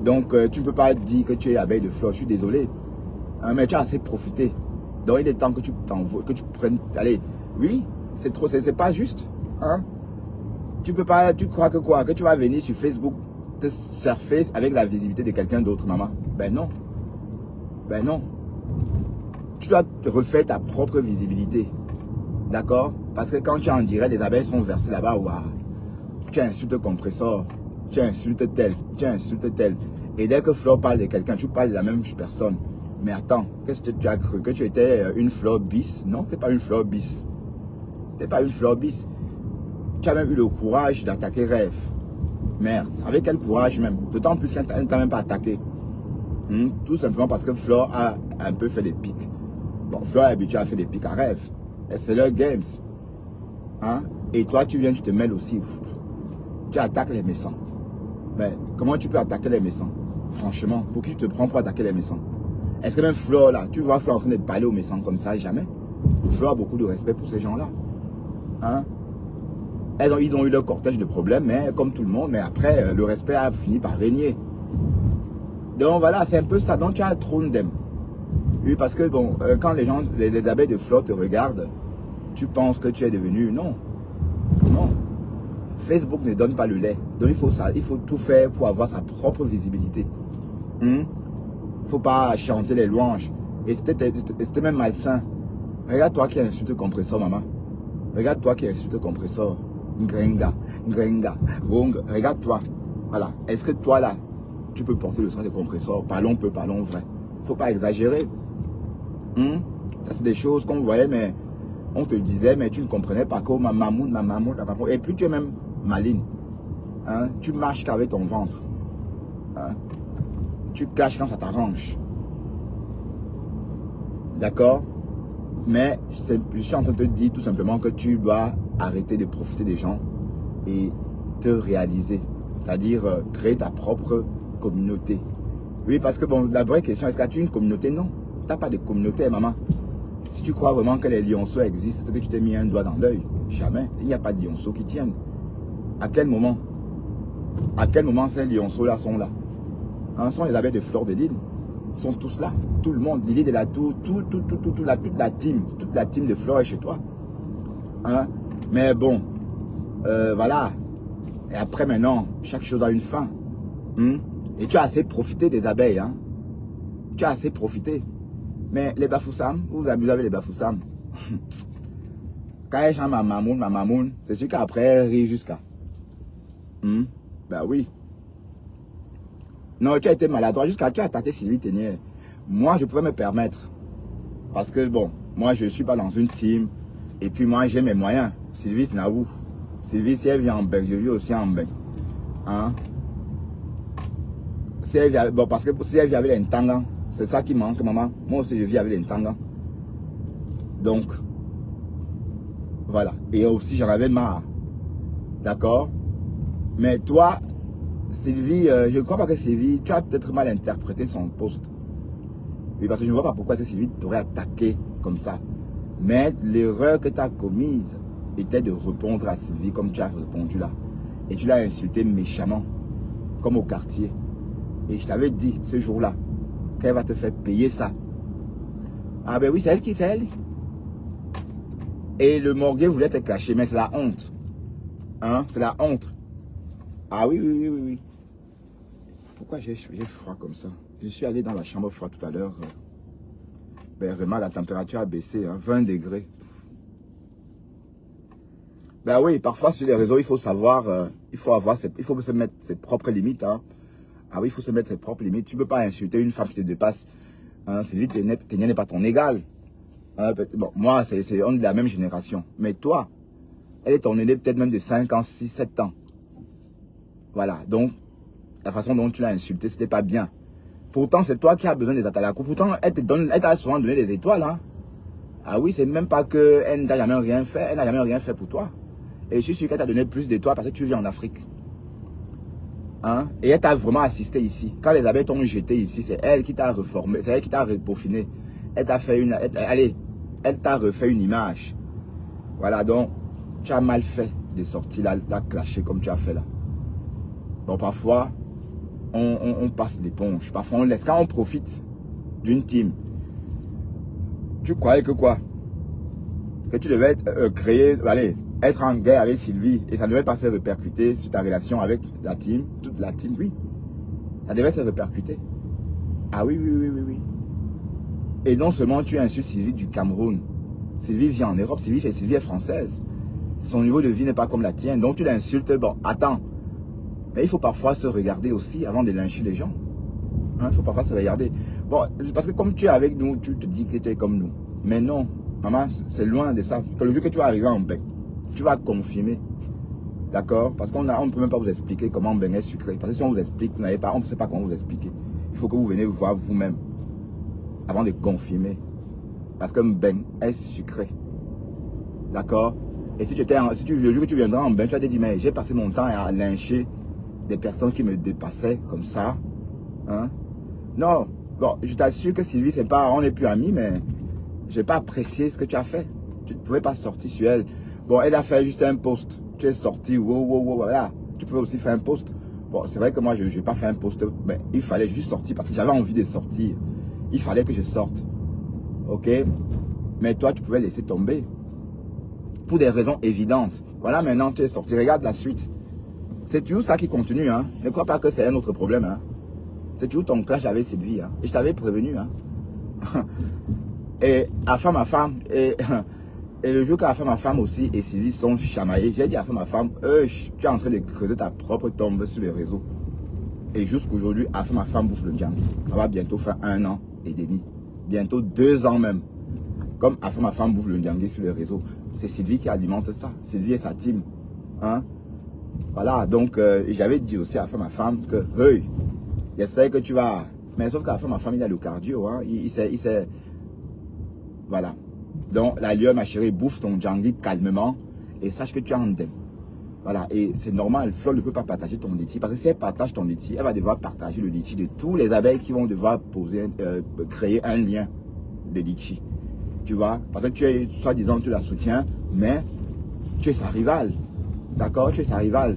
Donc, tu ne peux pas dire que tu es abeille de Flore, je suis désolé. Hein, mais tu as assez profité. Donc, il est temps que tu t'envoies, que tu prennes... Allez, oui, c'est trop, c'est pas juste. Hein. Tu peux pas, tu crois que quoi? Que tu vas venir sur Facebook te surfer avec la visibilité de quelqu'un d'autre, maman? Ben non. Ben non. Tu dois te refaire ta propre visibilité. D'accord? Parce que quand tu es en direct, les abeilles sont versées là-bas. Waouh! Tu insultes compresseur, tu insultes tel, tu insultes tel. Et dès que Flore parle de quelqu'un, tu parles de la même personne. Mais attends, qu'est-ce que tu as cru? Que tu étais une Flore bis? Non, tu n'es pas une Flore bis. Tu n'es pas une Flore bis. Tu as même eu le courage d'attaquer Rêve. Merde, avec quel courage même? D'autant plus qu'elle ne t'a même pas attaqué. Tout simplement parce que Flore a un peu fait des pics. Bon, Flore est habituée à faire des pics à Rêve. C'est leur games. Hein? Et toi, tu viens, tu te mêles aussi. Tu attaques les méchants. Mais comment tu peux attaquer les méchants? Franchement, pour qui tu te prends pour attaquer les méchants? Est-ce que même Flore, là, tu vois Flore en train de parler aux méchants comme ça? Jamais. Flore a beaucoup de respect pour ces gens-là. Hein? Ils ont eu leur cortège de problèmes, mais comme tout le monde, mais après, le respect a fini par régner. Donc voilà, c'est un peu ça. Donc tu as trop d'em. Oui, parce que bon, quand les gens, les abeilles de Flore te regardent, tu penses que tu es devenu... Non. Non. Facebook ne donne pas le lait. Donc il faut tout faire pour avoir sa propre visibilité. Il ne faut pas chanter les louanges. Et c'était même malsain. Regarde-toi qui insulte compresseur, maman. Regarde-toi qui insulte compresseur. Ngrenga. Regarde-toi. Voilà. Est-ce que toi là, tu peux porter le sang des compresseurs? Parlons peu, parlons vrai. Il ne faut pas exagérer. Ça c'est des choses qu'on voyait, mais on te disait, mais tu ne comprenais pas que ma mamoun. Et puis tu es même maligne. Hein? Tu marches qu'avec ton ventre. Hein? Tu clashes quand ça t'arrange. D'accord? Mais je suis en train de te dire tout simplement que tu dois arrêter de profiter des gens et te réaliser. C'est-à-dire créer ta propre communauté. Oui, parce que bon, la vraie question, est-ce que tu as une communauté? Non. Tu n'as pas de communauté, maman. Si tu crois vraiment que les lionceaux existent, c'est que tu t'es mis un doigt dans l'œil. Jamais. Il n'y a pas de lionceaux qui tiennent. À quel moment? À quel moment ces lionceaux-là sont là? Hein, sont les abeilles de fleurs de l'île. Ils sont tous là. Tout le monde. Lily de la tour, toute la team de fleurs est chez toi. Hein? Mais bon, voilà. Et après maintenant, chaque chose a une fin. Et tu as assez profité des abeilles. Hein? Tu as assez profité. Mais les Bafoussam, vous abusez avec les Bafoussam. Quand elle chante ma mamoun, c'est sûr qu'après elle rit jusqu'à. Ben oui. Non, tu as été maladroit jusqu'à tu as attaqué Sylvie Ténière. Moi, je pouvais me permettre. Parce que bon, moi je ne suis pas dans une team. Et puis moi j'ai mes moyens. Sylvie, c'est où? Sylvie, si elle vient en bain, je vis aussi en bain. Hein? Si elle vient, bon, parce que si elle vit avec les Ntangans, c'est ça qui manque, maman. Moi aussi, je vis avec les Ntangans. Donc, voilà. Et aussi, j'en avais marre. D'accord? Mais toi, Sylvie, je ne crois pas que Sylvie, tu as peut-être mal interprété son poste. Oui, parce que je ne vois pas pourquoi Sylvie t'aurait attaqué comme ça. Mais l'erreur que tu as commise était de répondre à Sylvie comme tu as répondu là. Et tu l'as insulté méchamment, comme au quartier. Et je t'avais dit ce jour-là qu'elle va te faire payer ça. Ah ben oui, c'est elle qui, c'est elle. Et le morguet voulait te clasher, mais c'est la honte. Hein, c'est la honte. Ah oui, oui, oui, oui, oui. Pourquoi j'ai froid comme ça? Je suis allé dans la chambre froide tout à l'heure. Ben vraiment, la température a baissé, hein, 20 degrés. Ben oui, parfois sur les réseaux, il faut savoir, il faut se mettre ses propres limites. Hein. Ah oui, il faut se mettre ses propres limites. Tu ne peux pas insulter une femme qui te dépasse. Hein, Sylvie Ténière n'est pas ton égal. Hein, bon, moi, on est de la même génération. Mais toi, elle est ton aînée peut-être même de 5 ans, 6, 7 ans. Voilà, donc, la façon dont tu l'as insultée, c'était pas bien. Pourtant, c'est toi qui as besoin des atalakou. Pourtant, elle t'a souvent donné des étoiles. Hein. Ah oui, c'est même pas qu'elle n'a jamais rien fait. Elle n'a jamais rien fait pour toi. Et je suis sûr qu'elle t'a donné plus d'étoiles parce que tu vis en Afrique. Hein? Et elle t'a vraiment assisté ici. Quand les abeilles t'ont jeté ici, c'est elle qui t'a reformé. C'est elle qui t'a peaufiné. Elle t'a fait une... Elle t'a refait une image. Voilà, donc, tu as mal fait de sortir là, clasher comme tu as fait là. Bon, parfois, on passe l'éponge. Parfois, on laisse. Quand on profite d'une team, tu croyais que quoi? Que tu devais être en guerre avec Sylvie et ça ne devait pas se répercuter sur ta relation avec la team, toute la team, oui. Ça devait se répercuter. Ah oui, oui, oui, oui, oui. Et non seulement tu insultes Sylvie du Cameroun. Sylvie vit en Europe, Sylvie est française. Son niveau de vie n'est pas comme la tienne. Donc tu l'insultes, bon, attends. Mais il faut parfois se regarder aussi avant de lyncher les gens. Hein, il faut parfois se regarder. Bon, parce que comme tu es avec nous, tu te dis que tu es comme nous. Mais non, maman, c'est loin de ça. Le jour que tu vas arriver en Mbeng, tu vas confirmer. D'accord? Parce qu'on ne peut même pas vous expliquer comment Mbeng est sucré. Parce que si on vous explique, on ne sait pas comment vous expliquer. Il faut que vous venez voir vous-même avant de confirmer. Parce que Mbeng est sucré. D'accord? Et si le jour que tu viendras en Mbeng, tu vas te dire, mais j'ai passé mon temps à lyncher des personnes qui me dépassaient comme ça. Hein? Non. Bon, je t'assure que Sylvie, c'est pas, on n'est plus amis, mais je n'ai pas apprécié ce que tu as fait. Tu ne pouvais pas sortir sur elle. Bon, elle a fait juste un post. Tu es sorti, voilà. Tu pouvais aussi faire un post. Bon, c'est vrai que moi, je n'ai pas fait un post, mais il fallait juste sortir parce que j'avais envie de sortir. Il fallait que je sorte. Ok? Mais toi, tu pouvais laisser tomber. Pour des raisons évidentes. Voilà, maintenant, tu es sorti. Regarde la suite. C'est toujours ça qui continue. Hein? Ne crois pas que c'est un autre problème. Hein? C'est toujours ton clash avec Sylvie. Hein? Et je t'avais prévenu. Hein? Et à femme, et le jour qu'à femme aussi et Sylvie sont chamaillés, j'ai dit à femme, tu es en train de creuser ta propre tombe sur les réseaux. Et jusqu'aujourd'hui, à femme bouffe le Djangi. Ça va bientôt faire 1 an et demi. Bientôt 2 ans même. Comme à femme bouffe le Djangi sur les réseaux. C'est Sylvie qui alimente ça. Sylvie et sa team. Hein? Voilà, donc j'avais dit aussi à femme que, hey, j'espère que tu vas... Mais sauf qu'à femme, il a le cardio. Hein? Il sait... Voilà. Donc, la lionne, ma chérie, bouffe ton Djangi calmement et sache que tu es en indemne. Voilà, et c'est normal, Flore ne peut pas partager ton litchi, parce que si elle partage ton litchi, elle va devoir partager le litchi de tous les abeilles qui vont devoir créer un lien de litchi. Tu vois, parce que tu es, soi-disant, tu la soutiens, mais tu es sa rivale. D'accord, tu es sa rivale.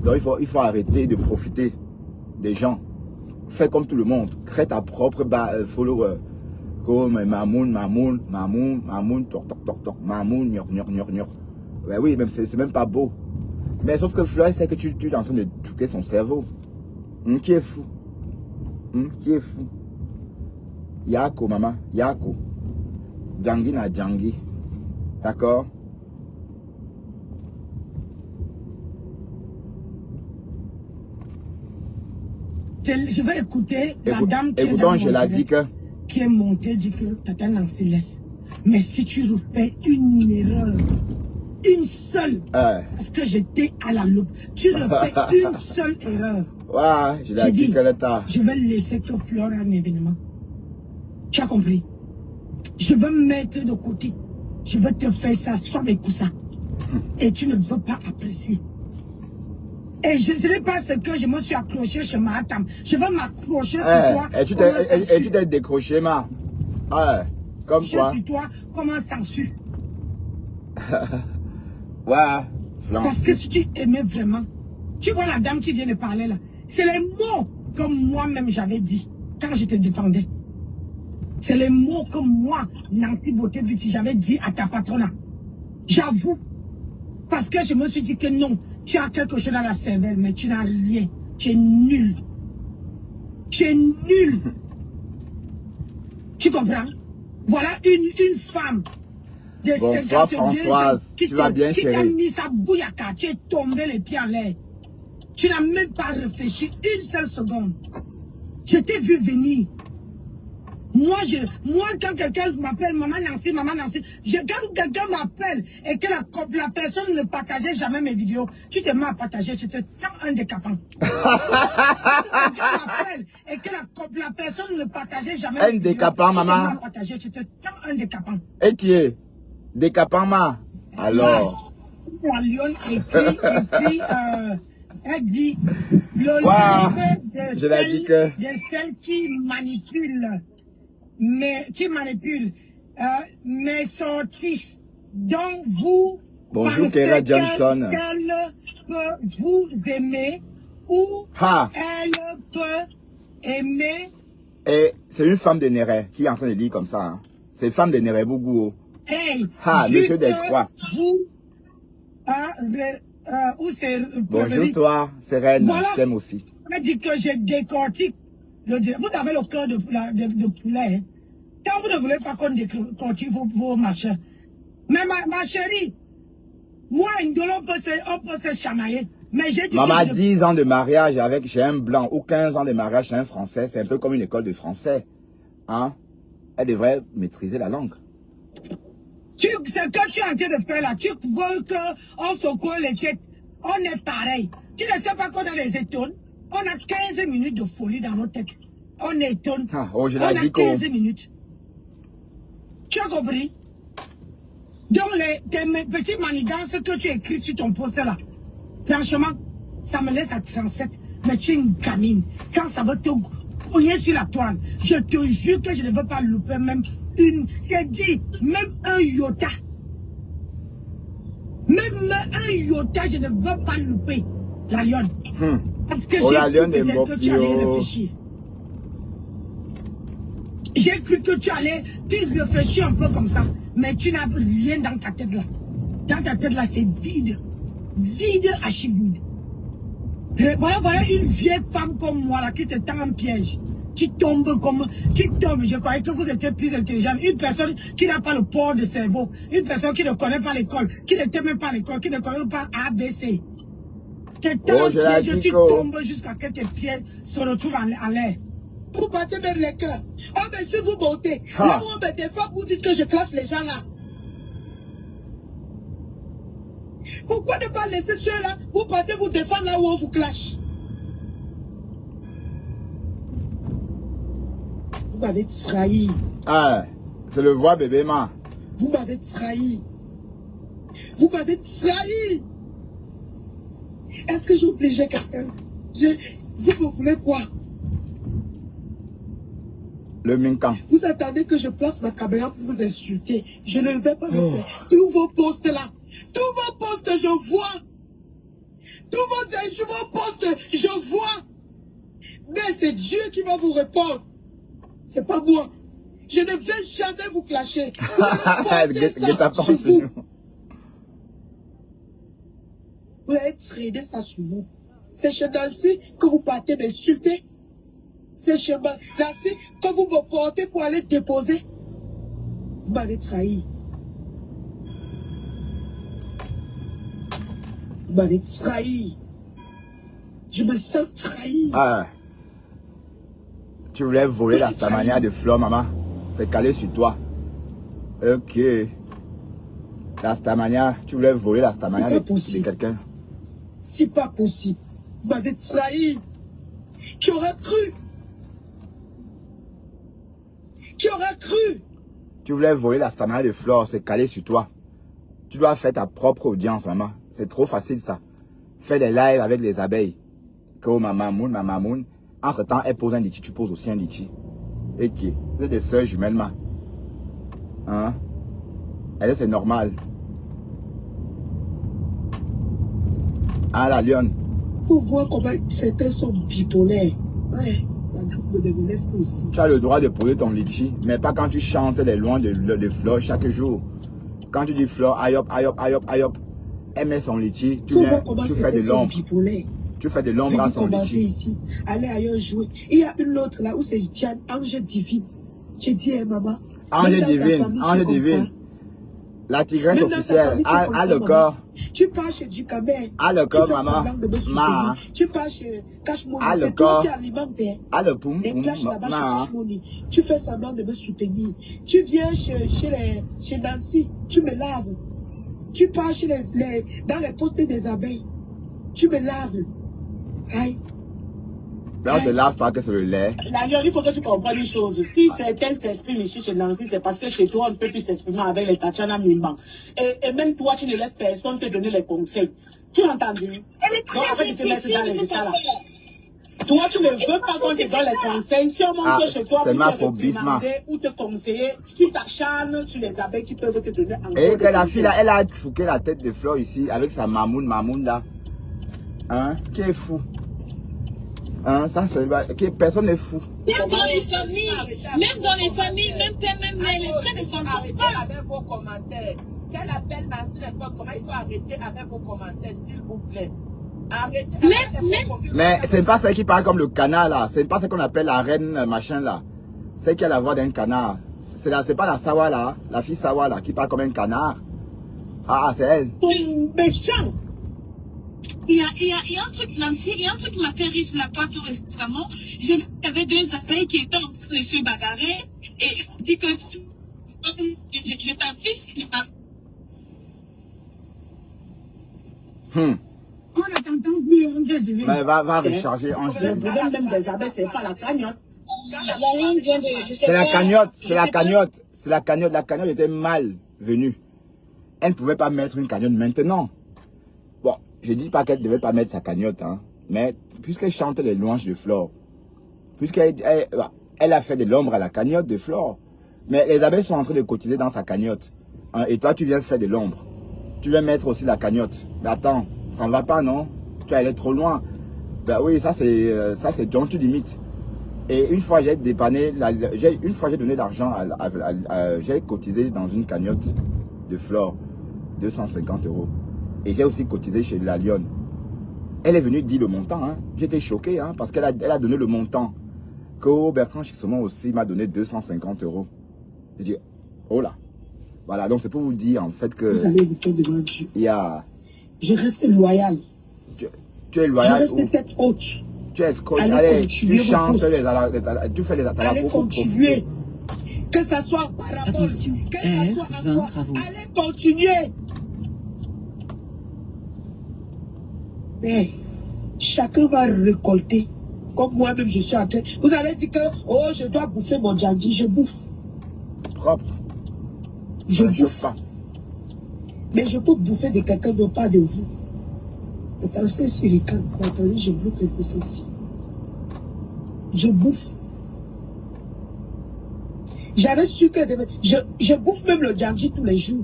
Donc il faut arrêter de profiter des gens. Fais comme tout le monde, crée ta propre follower. Comme Mamoun, toc, toc, toc, toc, Mamoun, gnon. Ben oui, même c'est même pas beau. Mais sauf que Flore sait que tu es en train de toucher son cerveau. Qui est fou? Qui est fou? Yako, maman, Yako. Djangi na Djangi. D'accord? Je vais écouter la dame qui écoutons, je l'ai dit que... qui est montée, dit que Tata Nancy laisse. Mais si tu refais une erreur, une seule, parce que j'étais à la loupe, tu refais une seule erreur. Ouais, je l'ai dit qu'elle est tard. Je vais laisser que Flore un événement. Tu as compris? Je vais me mettre de côté. Je vais te faire ça, toi mes coussins. Et tu ne veux pas apprécier. Et je ne sais pas ce que je me suis accroché chez Mahatam. Je vais m'accrocher sur toi. Et tu t'es décroché, ma. Comme quoi. Sur toi comme un censure. Ouais, parce que si tu aimais vraiment, tu vois la dame qui vient de parler là, c'est les mots que moi-même j'avais dit quand je te défendais. C'est les mots que moi, Nancy Beauté Beauty, j'avais dit à ta patronne. J'avoue. Parce que je me suis dit que non, tu as quelque chose dans la cervelle, mais tu n'as rien. Tu es nul. Tu es nul. Tu comprends? Voilà une femme de bonsoir Françoise, qui tu vas bien chérie. Qui t'a mis sa bouillaka, tu es tombé les pieds en l'air. Tu n'as même pas réfléchi une seule seconde. Je t'ai vu venir. Moi, quand quelqu'un m'appelle Maman Nancy, quand quelqu'un m'appelle et que la personne ne partageait jamais mes vidéos, tu te mets à partager, c'était tant un décapant. Quand quelqu'un m'appelle et que la personne ne partageait jamais mes vidéos, décapant, maman. Tu te mets à partager, c'était tant un décapant. Et qui est décapant, ma? Alors. La lionne écrit, elle dit, le livre de celle qui manipule. Qui manipule mes sorties. Donc vous bonjour Kera Johnson. Elle peut vous aimer ou elle peut aimer. Et c'est une femme de Néré qui est en train de lire comme ça. Hein. C'est une femme de Néré Bougou. Hey, monsieur Delcroix. Vous bonjour toi, Sérène, voilà. Je t'aime aussi. On dit que j'ai décortique. Vous avez le cœur de poulet. Hein. Quand vous ne voulez pas qu'on décortique vos machins. Mais ma chérie, moi, on peut se chamailler. Mais j'ai dit maman, 10 ans de mariage chez un blanc ou 15 ans de mariage chez un français, c'est un peu comme une école de français. Hein? Elle devrait maîtriser la langue. Ce que tu es en train de faire là, tu veux qu'on se colle les têtes. On est pareil. Tu ne sais pas qu'on a les étoiles. On a 15 minutes de folie dans nos têtes. On étonne. Je on a dit 15 minutes. Tu as compris? Donc, tes petites manigances que tu écris sur ton poster là, franchement, ça me laisse à 37. Mais tu es une gamine. Quand ça va te cogner sur la toile, je te jure que je ne veux pas louper même une. J'ai dit, même un iota. Même un iota, je ne veux pas louper. La lionne. Parce que j'ai cru que tu allais réfléchir. J'ai cru que tu allais réfléchir un peu comme ça. Mais tu n'as rien dans ta tête là. Dans ta tête là, c'est vide. Vide, archi vide. Voilà une vieille femme comme moi là qui te tend un piège. Tu tombes, je croyais que vous étiez plus intelligent. Une personne qui n'a pas le port de cerveau. Une personne qui ne connaît pas l'école. Qui n'était même pas à l'école. Qui ne connaît pas ABC. Tu tombes jusqu'à ce que tes pieds se retrouvent en l'air. Vous battez même les cœurs. Oh, mais si vous montez, là où on me défend, vous dites que je classe les gens là. Pourquoi ne pas laisser ceux-là, vous partez vous défendre là où on vous clash? Vous m'avez trahi. Je le vois, bébé, ma. Vous m'avez trahi. Vous m'avez trahi. Est-ce que j'ai obligé quelqu'un? Vous me voulez quoi? Le Minkan. Vous attendez que je place ma caméra pour vous insulter. Je ne vais pas le faire. Tous vos postes là, tous vos postes, je vois. Tous vos postes, je vois. Mais c'est Dieu qui va vous répondre. C'est pas moi. Je ne vais jamais vous clasher. Vous allez ça sur vous. Vous allez trader ça sur vous. C'est chez Nancy que vous partez m'insulter. C'est chez Nancy que vous me portez pour aller déposer. Vous m'avez trahi. Vous m'avez trahi. Je me sens trahi. Ah. Tu voulais voler la Stamania de Flore, maman. C'est calé sur toi. Ok. La Stamania, tu voulais voler la Stamania de quelqu'un. C'est pas possible. Vous m'avez trahi. Qui aurait cru? Qui aurait cru? Tu voulais voler la Stamania de Flore, c'est calé sur toi. Tu dois faire ta propre audience, maman. C'est trop facile, ça. Fais des lives avec les abeilles. Que maman moune. Entre temps, elle pose un litchi, tu poses aussi un litchi. Et qui? Vous êtes des sœurs jumelles, ma. Hein? Elle, c'est normal. Ah, la lionne. Faut voir comment certains sont bipolaires. Ouais, la groupe de Devenez aussi. Tu as le droit de poser ton litchi, mais pas quand tu chantes les loin de Flore chaque jour. Quand tu dis Flore, aïe hop, elle met son litchi, tu fais de l'ombre. Tu fais de l'ombre à son litchi. Ici, allez ailleurs jouer. Il y a une autre là où c'est Diane, Ange Divine. J'ai dit, maman. Ange Divine. La tigresse officielle a le corps. Tu pars chez Ducabé. A le corps, maman. Ma. Tu pars chez Cashmoni. A le corps. A le poum. Tu fais semblant de me soutenir. Tu viens chez Nancy. Tu me laves. Tu pars dans les postes des abeilles. Tu me laves. Aïe. Là, on ne te lave pas que c'est le lait. D'ailleurs, il faut que tu comprennes une chose. Si certains s'expriment ici chez Nancy, c'est parce que chez toi, on ne peut plus s'exprimer avec les Tatiana Mimban. Et même toi, tu ne laisses personne te donner les conseils. Tu as entendu? Elle est très difficile, cette affaire. Toi, tu ne veux pas qu'on te donne les conseils. Sûrement que chez toi, c'est ma pour te réprimander ou te conseiller, tu t'acharnes sur les abeilles qui peuvent te donner encore. Et que la fille là, elle a chouqué la tête de Flore ici avec sa mamoun là. Hein? Qui est fou? Hein, ça, personne n'est fou. Même dans les familles, même père, même mère, les frères ne s'entendent pas. Avec vos commentaires. Quel appel Nancy n'importe comment, il faut arrêter avec vos commentaires, s'il vous plaît. Arrêtez. Mais c'est pas celle qui parle comme le canard là. C'est pas ce qu'on appelle la reine machin là. C'est qui a la voix d'un canard. C'est pas la Sawa là, la fille Sawa là, qui parle comme un canard. Ah, c'est elle. Méchant. Il y a un truc, Nancy, il y a un truc qui m'a fait rire sur la plateau récemment. J'ai vu qu'il y avait deux abeilles qui étaient en train de se bagarrer et on dit que je t'affiche. Mais va recharger Ange. Le problème même des abeilles, c'est pas la cagnotte. La ligne vient de... C'est la cagnotte, c'est la cagnotte. C'est la cagnotte. La cagnotte était mal venue. Elle ne pouvait pas mettre une cagnotte maintenant. Bon, je dis pas qu'elle ne devait pas mettre sa cagnotte, hein. Mais puisqu'elle chante les louanges de Flore, puisqu'elle a fait de l'ombre à la cagnotte de Flore, mais les abeilles sont en train de cotiser dans sa cagnotte. Hein, et toi, tu viens faire de l'ombre. Tu viens mettre aussi la cagnotte. Mais attends, ça ne va pas, non? Tu es allé trop loin. Ben oui, ça c'est John, tu limites. Et une fois j'ai dépanné, une fois j'ai donné l'argent, j'ai cotisé dans une cagnotte de Flore, 250 €. Et j'ai aussi cotisé chez la Lionne. Elle est venue dire le montant, hein. J'étais choqué, hein, parce qu'elle a donné le montant. Que Bertrand Chixomon aussi m'a donné 250 €. J'ai dit, oh là. Voilà, donc c'est pour vous dire en fait que... Vous allez écouter devant Dieu. Je reste loyal. Tu es loyal. Je reste tête haute. Tu es coach. Allez, tu chantes, tu fais les attaques. Allez continuer. Que ça soit parabole, que ça soit à quoi. Allez continuer. Mais chacun va récolter. Comme moi-même, je suis en train. Vous allez dire que, oh, je dois bouffer mon djangui. Je bouffe. Propre. Je bouffe. Mais je peux bouffer de quelqu'un, non pas de vous. Attends, c'est sur les cannes. Attendez, je bloque un peu ceci. Je bouffe. J'avais su que je bouffe même le djangi tous les jours.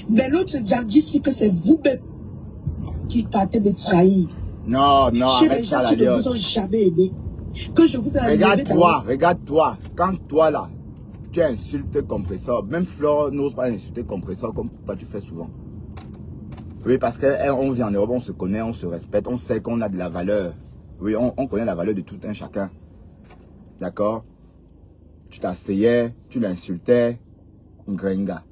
Mais l'autre djangi, c'est que c'est vous-même qui partez me trahir. Non, non, Chez arrête les ça, gens la qui ne lionne. vous ont jamais aimé. Que je vous ai Regarde-toi, regarde-toi. Quand toi là, tu insultes Compressor, même Flore n'ose pas insulter Compressor comme toi tu fais souvent. Oui, parce qu'on vit en Europe, on se connaît, on se respecte, on sait qu'on a de la valeur. Oui, on connaît la valeur de tout un chacun. D'accord? Tu t'asseyais, tu l'insultais, Gringa.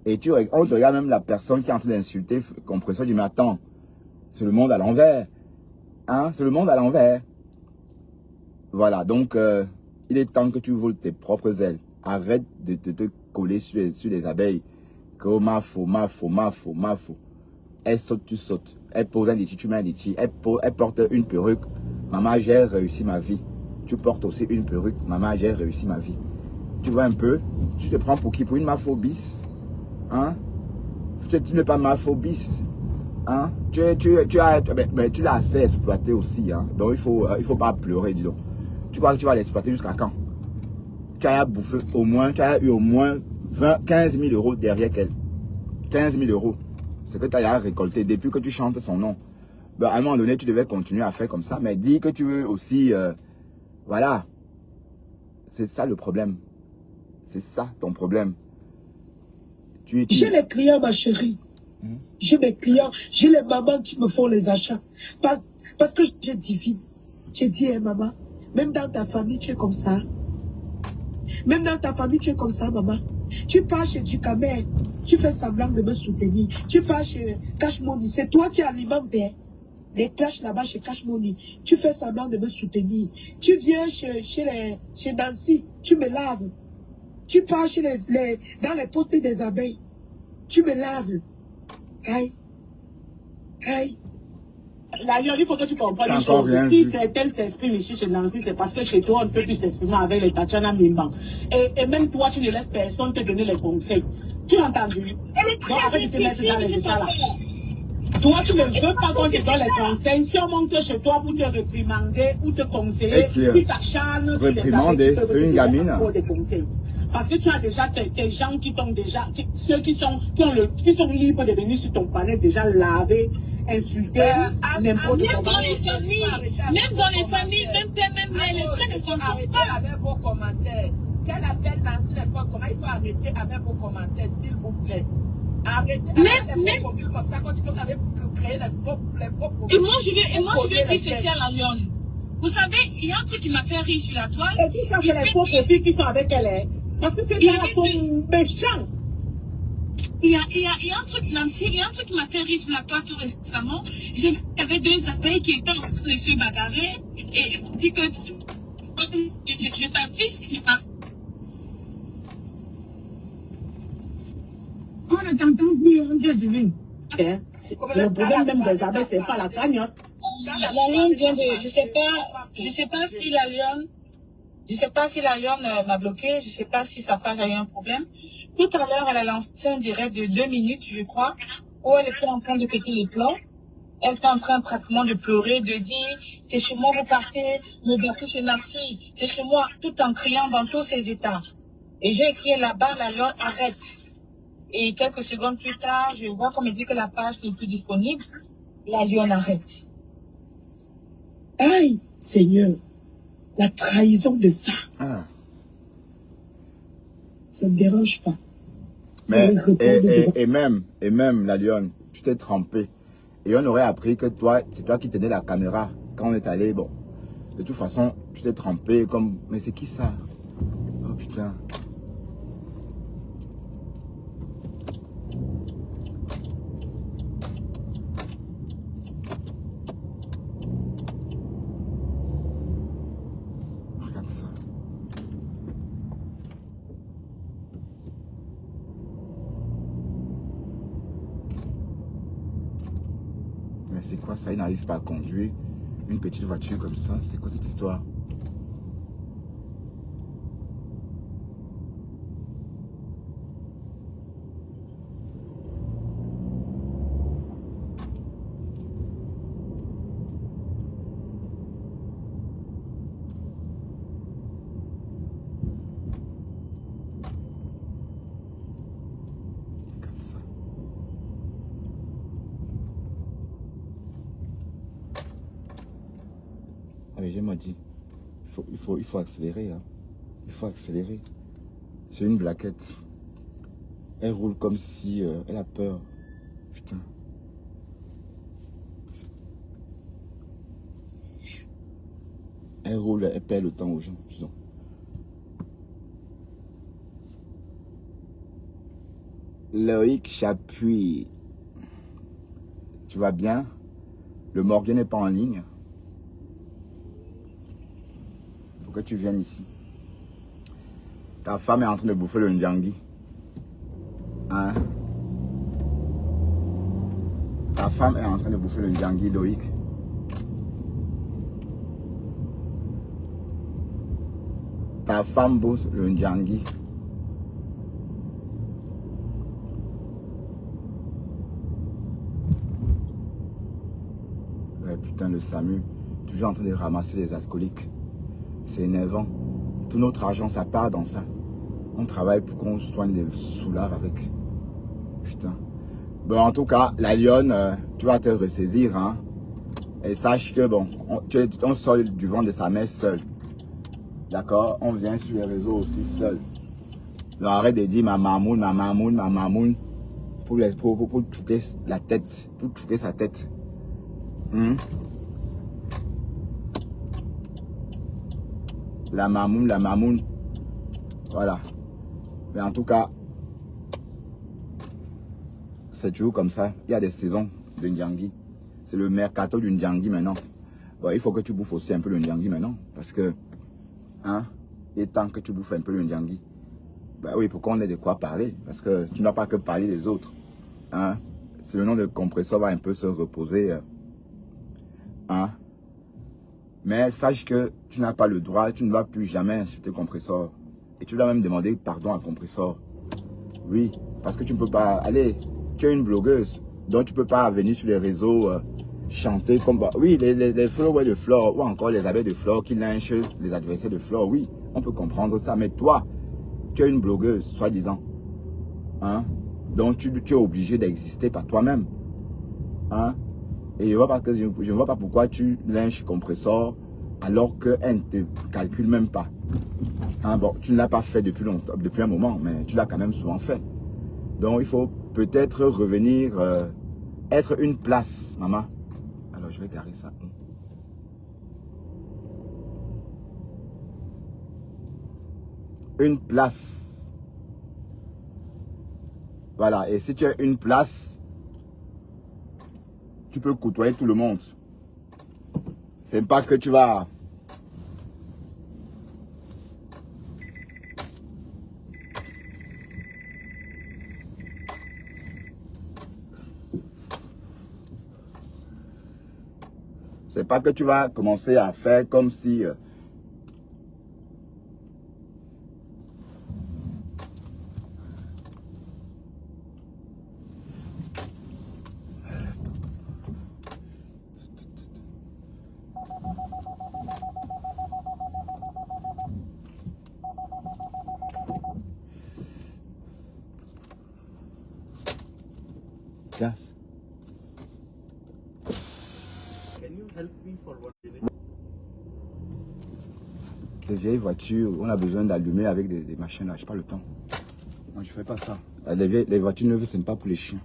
Et on te regarde même la personne qui est en train d'insulter Compressor, dit mais attends, c'est le monde à l'envers. Hein? C'est le monde à l'envers. Voilà, donc il est temps que tu voles tes propres ailes. Arrête de te coller sur les abeilles. Que ma faux. Elle saute, tu sautes. Elle pose un litchi, tu mets un litchi. Elle porte une perruque. Maman, j'ai réussi ma vie. Tu portes aussi une perruque. Maman, j'ai réussi ma vie. Tu vois un peu? Tu te prends pour qui? Pour une maphobis? Hein? Tu n'es pas maphobis. Hein? Tu l'as assez exploité aussi. Hein? Donc il faut pas pleurer, dis donc. Tu crois que tu vas l'exploiter jusqu'à quand? Tu as bouffé au moins, tu as eu au moins 15 000 euros derrière qu'elle. 15 000 euros. C'est que tu as récolté depuis que tu chantes son nom. Ben, à un moment donné, tu devais continuer à faire comme ça. Mais dis que tu veux aussi... voilà. C'est ça le problème. C'est ça ton problème. J'ai les clients, ma chérie. J'ai mes clients. J'ai les mamans qui me font les achats. Parce que je divine. J'ai dit, hey, maman, même dans ta famille, tu es comme ça. Même dans ta famille, tu es comme ça, maman. Tu pars chez Ducamer, tu fais semblant de me soutenir. Tu pars chez Cash Money, c'est toi qui alimentes les clashs là-bas chez Cash Money. Tu fais semblant de me soutenir. Tu viens chez Nancy, tu me laves. Tu pars dans les postes des abeilles, tu me laves. Aïe. Aïe. D'ailleurs, il faut que tu comprennes une Encore chose. rien Si vu. certaines s'expriment ici chez Nancy, c'est parce que chez toi, on ne peut plus s'exprimer avec les Tatiana Mimban. Et même toi, tu ne laisses personne te donner les conseils. Tu as entendu? Elle est Donc, arrête de te mettre dans les difficile, états là. cette Toi, tu ne veux pas qu'on te donne les conseils. Si on monte chez toi pour te réprimander ou te conseiller, Et qui tu t'acharnes sur les réprimander, abeilles qui peuvent c'est te une donner gamine. encore des conseils. Parce que tu as déjà tes gens qui t'ont déjà, ceux qui sont libres de venir sur ton panel déjà laver, insulter, n'importe Même comment. dans les familles, même père, même mère, les frères ne sont Arrêtez pas. avec vos commentaires. Quel appel Nancy n'importe comment, il faut arrêter avec vos commentaires, s'il vous plaît. Arrêtez avec les faux profils comme ça, quand vous avez créé les faux profils. Et moi, je veux dire ceci à la lionne. Vous savez, il y a un truc qui m'a fait rire sur la toile. Et tout ça, c'est les faux profils qui sont avec elle. Parce que ces gens-là sont méchants. Il y a un truc, Nancy, il y a un truc qui m'a fait rire sur la toile tout récemment. J'ai vu qu'il y avait deux abeilles qui étaient en train de se bagarrer et on dit que je t'affiche. On ne t'entend plus, on dit divine. Le problème même des abeilles, c'est pas la cagnotte. La lionne vient de, je sais pas si la lionne m'a bloqué, je sais pas si sa page a eu un problème. Tout à l'heure, elle a lancé un direct de 2 minutes, je crois, où elle était en train de péter les plombs. Elle était en train pratiquement de pleurer, de dire, c'est chez moi vous partez, me berceau chez Narcy, c'est chez moi, tout en criant dans tous ses états. Et j'ai écrit là-bas, la lionne arrête. Et quelques secondes plus tard, je vois qu'on me dit que la page n'est plus disponible. La lionne arrête. Aïe, Seigneur, la trahison de ça, Ah. ça ne me dérange pas. Mais, Ça me répond et même, la lionne, tu t'es trompé. Et on aurait appris que toi, c'est toi qui tenais la caméra quand on est allé. Bon, de toute façon, tu t'es trompé comme... Mais c'est qui ça? Oh putain. Regarde ça. Mais c'est quoi ça? Il n'arrive pas à conduire une petite voiture comme ça. C'est quoi cette histoire? je m'en dis, il faut accélérer. Hein. Il faut accélérer. C'est une blaquette. Elle roule comme si elle a peur. Putain. Elle roule, elle perd le temps aux gens. Disons. Loïc Chapuis. Tu vas bien? Le Morgan n'est pas en ligne. Pourquoi tu viennes ici? Ta femme est en train de bouffer le ndjangi. Hein? Ta femme est en train de bouffer le ndjangi, Loïc. Ta femme bouffe le ndjangi. Ouais, putain, le SAMU, toujours en train de ramasser les alcooliques. C'est énervant. Tout notre argent, ça part dans ça. On travaille pour qu'on soigne les soulards avec. Putain. Bon, en tout cas, la lionne, tu vas te ressaisir, hein. Et sache que, bon, on sort du ventre de sa mère seul. D'accord? On vient sur les réseaux aussi seul. Donc, arrête de dire ma mamoun, pour touquer la tête, pour touquer sa tête. La mamoun. Voilà. Mais en tout cas, c'est toujours comme ça. Il y a des saisons de ndjangi. C'est le mercato du ndjangi maintenant. Bon, il faut que tu bouffes aussi un peu le ndjangi maintenant. Parce que, hein, il est temps que tu bouffes un peu le ndjangi. Bah oui, pour qu'on ait de quoi parler. Parce que tu n'as pas que parler des autres. Hein. C'est le nom de compresseur va un peu se reposer. Hein. Mais sache que tu n'as pas le droit, tu ne vas plus jamais insulter compresseur. Et tu dois même demander pardon à compresseur. Oui, parce que tu ne peux pas... Allez, tu es une blogueuse, donc tu ne peux pas venir sur les réseaux chanter comme... Oui, les followers de Flore, ou encore les abeilles de Flore qui lynchent les adversaires de Flore, oui, on peut comprendre ça. Mais toi, tu es une blogueuse, soi-disant. Hein? Donc tu es obligé d'exister par toi-même. Hein? Et je ne vois pas pourquoi tu lynches compresseur alors qu'elle ne te calcule même pas. Hein, bon, tu ne l'as pas fait depuis longtemps, depuis un moment, mais tu l'as quand même souvent fait. Donc il faut peut-être revenir, être une place, maman. Alors je vais garer ça. Une place. Voilà, et si tu as une place, tu peux côtoyer tout le monde. C'est pas que tu vas... C'est pas que tu vas commencer à faire comme si... Des vieilles voitures, on a besoin d'allumer avec des machines là, j'ai pas le temps. Moi je fais pas ça. Les voitures neuves, ce n'est pas pour les chiens.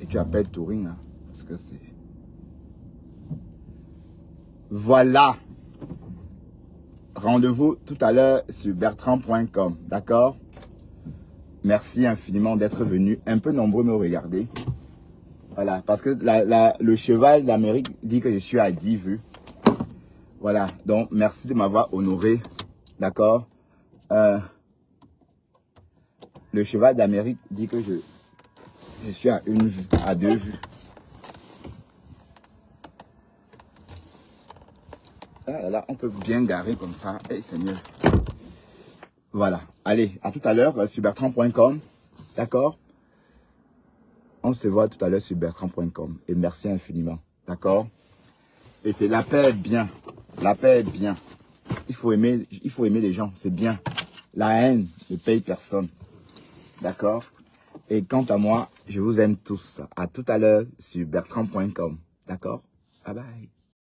Et tu appelles Touring, hein, parce que c'est... Voilà. Rendez-vous tout à l'heure sur bertrand.com, d'accord? Merci infiniment d'être venu, un peu nombreux me regarder. Voilà, parce que le cheval d'Amérique dit que je suis à 10 vues. Voilà, donc merci de m'avoir honoré, d'accord? Le cheval d'Amérique dit que je suis à 1 vue, à 2 vues. Ah là, on peut bien garer comme ça, et c'est mieux. Voilà, allez, à tout à l'heure sur bertrand.com, d'accord? On se voit tout à l'heure sur bertrand.com. Et merci infiniment. D'accord? Et c'est la paix est bien. La paix est bien. Il faut aimer les gens. C'est bien. La haine ne paye personne. D'accord? Et quant à moi, je vous aime tous. À tout à l'heure sur bertrand.com. D'accord? Bye bye.